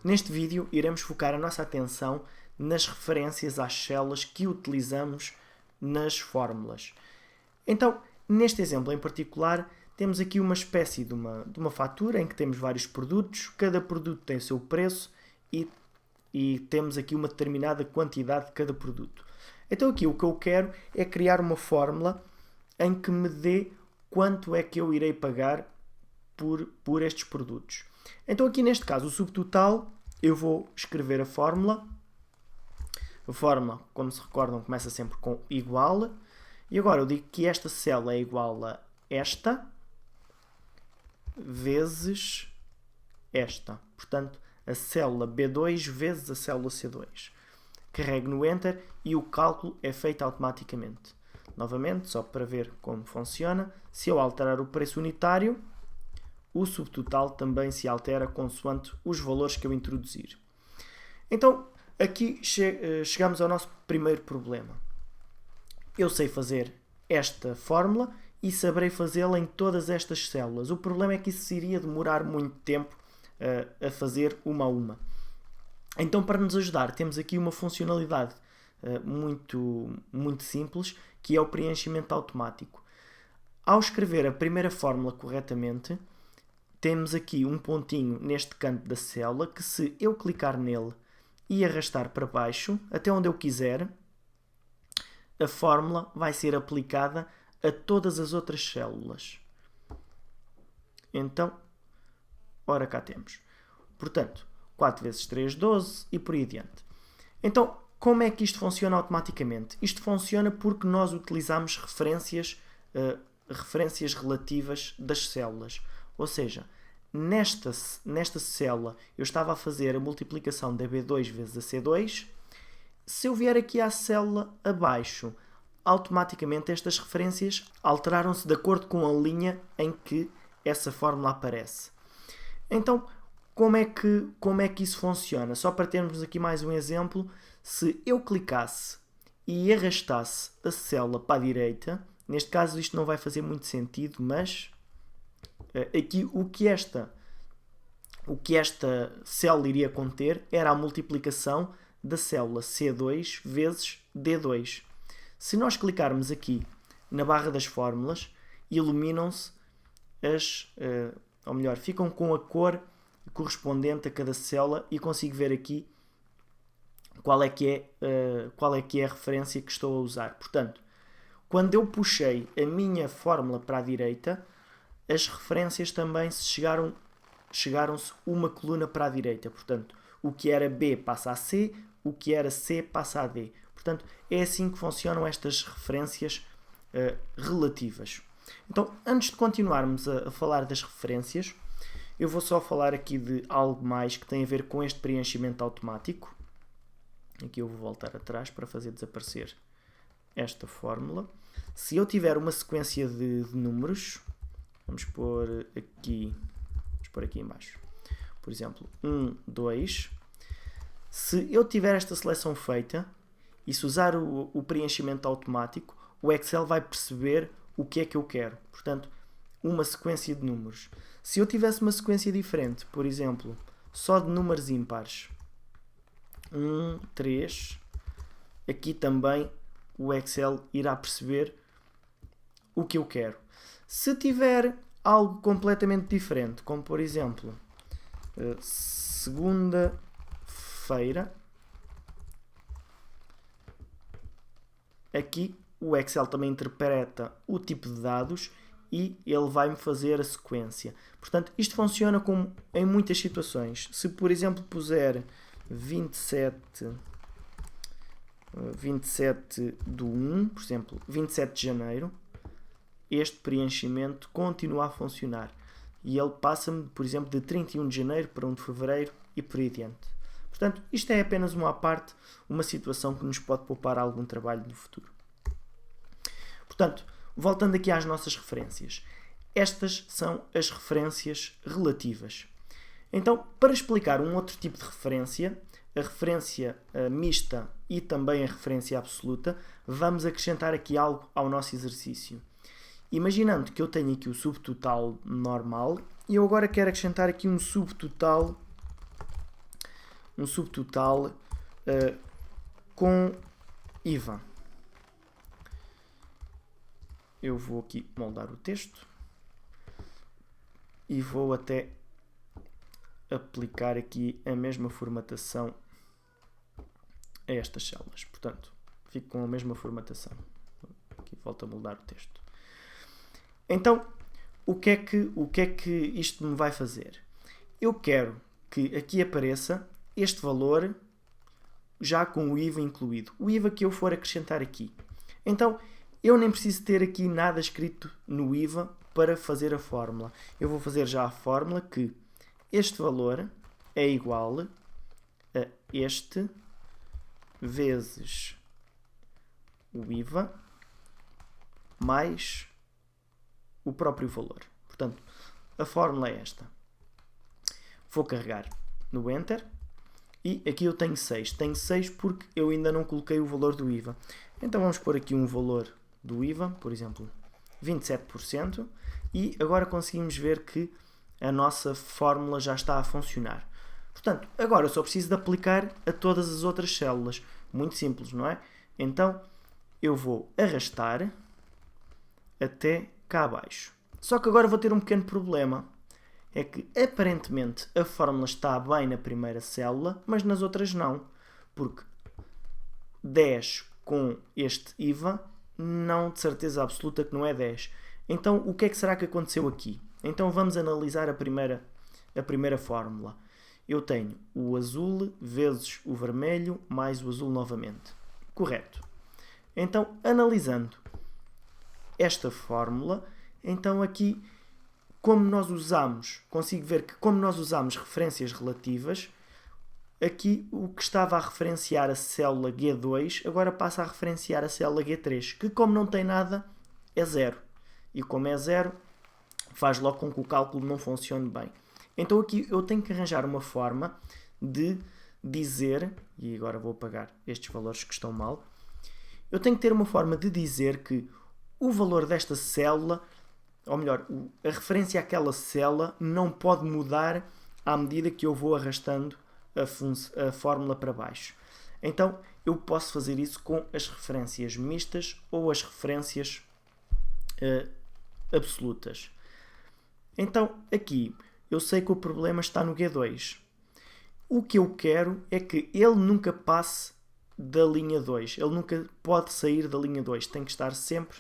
Neste vídeo iremos focar a nossa atenção nas referências às células que utilizamos nas fórmulas. Então, neste exemplo em particular, temos aqui uma espécie de uma fatura em que temos vários produtos, cada produto tem o seu preço e temos aqui uma determinada quantidade de cada produto. Então aqui o que eu quero é criar uma fórmula em que me dê quanto é que eu irei pagar por estes produtos. Então aqui neste caso o subtotal, eu vou escrever a fórmula. A fórmula, como se recordam, começa sempre com igual. E agora eu digo que esta célula é igual a esta vezes esta. Portanto, a célula B2 vezes a célula C2. Carrego no Enter e o cálculo é feito automaticamente. Novamente, só para ver como funciona, se eu alterar o preço unitário, o subtotal também se altera consoante os valores que eu introduzir. Então, aqui chegamos ao nosso primeiro problema. Eu sei fazer esta fórmula e saberei fazê-la em todas estas células. O problema é que isso iria demorar muito tempo a fazer uma a uma. Então, para nos ajudar, temos aqui uma funcionalidade muito simples, que é o preenchimento automático. Ao escrever a primeira fórmula corretamente, temos aqui um pontinho neste canto da célula que, se eu clicar nele e arrastar para baixo, até onde eu quiser, a fórmula vai ser aplicada a todas as outras células. Então, ora cá temos. Portanto, 4 vezes 3, 12 e por aí adiante. Então, como é que isto funciona automaticamente? Isto funciona porque nós utilizamos referências relativas das células. Ou seja, nesta célula eu estava a fazer a multiplicação da B2 vezes a C2. Se eu vier aqui à célula abaixo, automaticamente estas referências alteraram-se de acordo com a linha em que essa fórmula aparece. Então, como é que isso funciona? Só para termos aqui mais um exemplo, se eu clicasse e arrastasse a célula para a direita, neste caso isto não vai fazer muito sentido, mas aqui o que esta célula iria conter era a multiplicação da célula C2 vezes D2. Se nós clicarmos aqui na barra das fórmulas, iluminam-se ou melhor, ficam com a cor correspondente a cada célula e consigo ver aqui qual é que é a referência que estou a usar. Portanto, quando eu puxei a minha fórmula para a direita, as referências também chegaram-se uma coluna para a direita. Portanto, o que era B passa a C, o que era C passa a D. Portanto, é assim que funcionam estas referências relativas. Então, antes de continuarmos a falar das referências, eu vou só falar aqui de algo mais que tem a ver com este preenchimento automático. Aqui eu vou voltar atrás para fazer desaparecer esta fórmula. Se eu tiver uma sequência de números, vamos pôr aqui em baixo. Por exemplo, 1, 2. Se eu tiver esta seleção feita e se usar o preenchimento automático, o Excel vai perceber o que é que eu quero. Portanto, uma sequência de números. Se eu tivesse uma sequência diferente, por exemplo, só de números ímpares, 1, 3, aqui também o Excel irá perceber o que eu quero. Se tiver algo completamente diferente, como por exemplo, segunda-feira, aqui o Excel também interpreta o tipo de dados e ele vai-me fazer a sequência. Portanto, isto funciona como em muitas situações. Se, por exemplo, puser 27 do 1, por exemplo, 27 de janeiro, este preenchimento continua a funcionar. E ele passa-me, por exemplo, de 31 de janeiro para 1 de fevereiro e por aí adiante. Portanto, isto é apenas uma à parte, uma situação que nos pode poupar algum trabalho no futuro. Portanto, voltando aqui às nossas referências. Estas são as referências relativas. Então, para explicar um outro tipo de referência, a referência mista e também a referência absoluta, vamos acrescentar aqui algo ao nosso exercício. Imaginando que eu tenho aqui o subtotal normal e eu agora quero acrescentar aqui um subtotal um subtotal com IVA. Eu vou aqui moldar o texto e vou até aplicar aqui a mesma formatação a estas células. Portanto, fico com a mesma formatação. Aqui volto a moldar o texto. Então, o que é que isto me vai fazer? Eu quero que aqui apareça este valor já com o IVA incluído. O IVA que eu for acrescentar aqui. Então, eu nem preciso ter aqui nada escrito no IVA para fazer a fórmula. Eu vou fazer já a fórmula que este valor é igual a este vezes o IVA mais o próprio valor. Portanto, a fórmula é esta. Vou carregar no Enter e aqui eu tenho 6. Tenho 6 porque eu ainda não coloquei o valor do IVA. Então vamos pôr aqui um valor do IVA, por exemplo, 27%, e agora conseguimos ver que a nossa fórmula já está a funcionar. Portanto, agora eu só preciso de aplicar a todas as outras células. Muito simples, não é? Então, eu vou arrastar até cá abaixo. Só que agora vou ter um pequeno problema. É que, aparentemente, a fórmula está bem na primeira célula, mas nas outras não. Porque 10 com este IVA, não de certeza absoluta que não é 10. Então, o que é que será que aconteceu aqui? Então, vamos analisar a primeira fórmula. Eu tenho o azul vezes o vermelho mais o azul novamente. Correto. Então, analisando esta fórmula, então aqui, como nós usamos, consigo ver que como nós usamos referências relativas, aqui o que estava a referenciar a célula G2, agora passa a referenciar a célula G3, que como não tem nada, é 0. E como é 0, faz logo com que o cálculo não funcione bem. Então aqui eu tenho que arranjar uma forma de dizer, e agora vou apagar estes valores que estão mal, eu tenho que ter uma forma de dizer que o valor desta célula, ou melhor, a referência àquela célula não pode mudar à medida que eu vou arrastando a fórmula para baixo. Então eu posso fazer isso com as referências mistas ou as referências absolutas. Então aqui eu sei que o problema está no G2. O que eu quero é que ele nunca passe da linha 2. Ele nunca pode sair da linha 2. Tem que estar sempre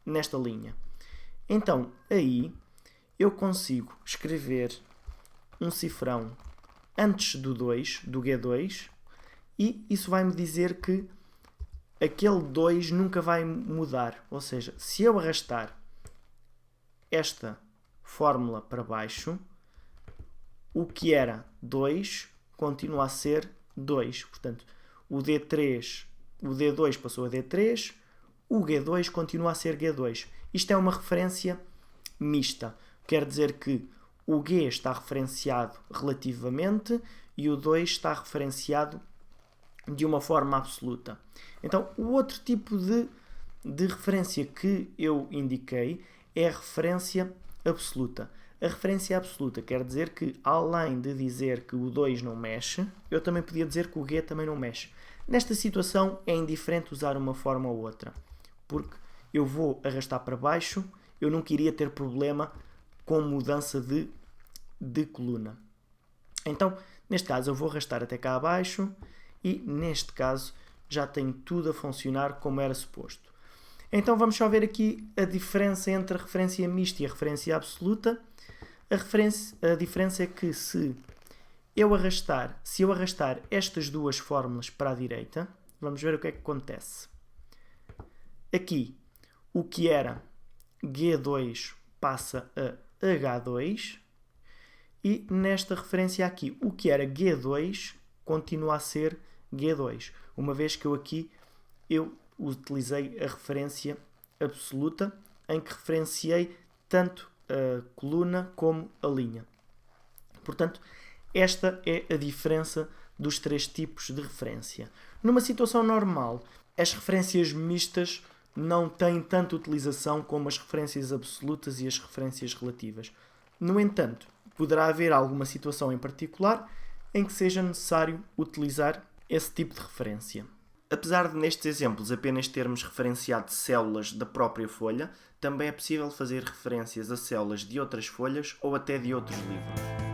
nesta linha. Então, aí, eu consigo escrever um cifrão antes do 2, do G2, e isso vai-me dizer que aquele 2 nunca vai mudar. Ou seja, se eu arrastar esta fórmula para baixo, o que era 2 continua a ser 2. Portanto, o D2 passou a D3, o G2 continua a ser G2. Isto é uma referência mista. Quer dizer que o G está referenciado relativamente e o 2 está referenciado de uma forma absoluta. Então, o outro tipo de referência que eu indiquei é a referência absoluta. A referência absoluta quer dizer que, além de dizer que o 2 não mexe, eu também podia dizer que o G também não mexe. Nesta situação é indiferente usar uma forma ou outra, porque eu vou arrastar para baixo, eu não queria ter problema com mudança de coluna. Então, neste caso, eu vou arrastar até cá abaixo e, neste caso, já tenho tudo a funcionar como era suposto. Então, vamos só ver aqui a diferença entre a referência mista e a referência absoluta. A diferença é que se eu arrastar estas duas fórmulas para a direita, vamos ver o que é que acontece. Aqui, o que era G2 passa a H2 e nesta referência aqui, o que era G2 continua a ser G2, uma vez que eu utilizei a referência absoluta em que referenciei tanto a coluna como a linha. Portanto, esta é a diferença dos três tipos de referência. Numa situação normal, as referências mistas não têm tanta utilização como as referências absolutas e as referências relativas. No entanto, poderá haver alguma situação em particular em que seja necessário utilizar esse tipo de referência. Apesar de nestes exemplos apenas termos referenciado células da própria folha, também é possível fazer referências a células de outras folhas ou até de outros livros.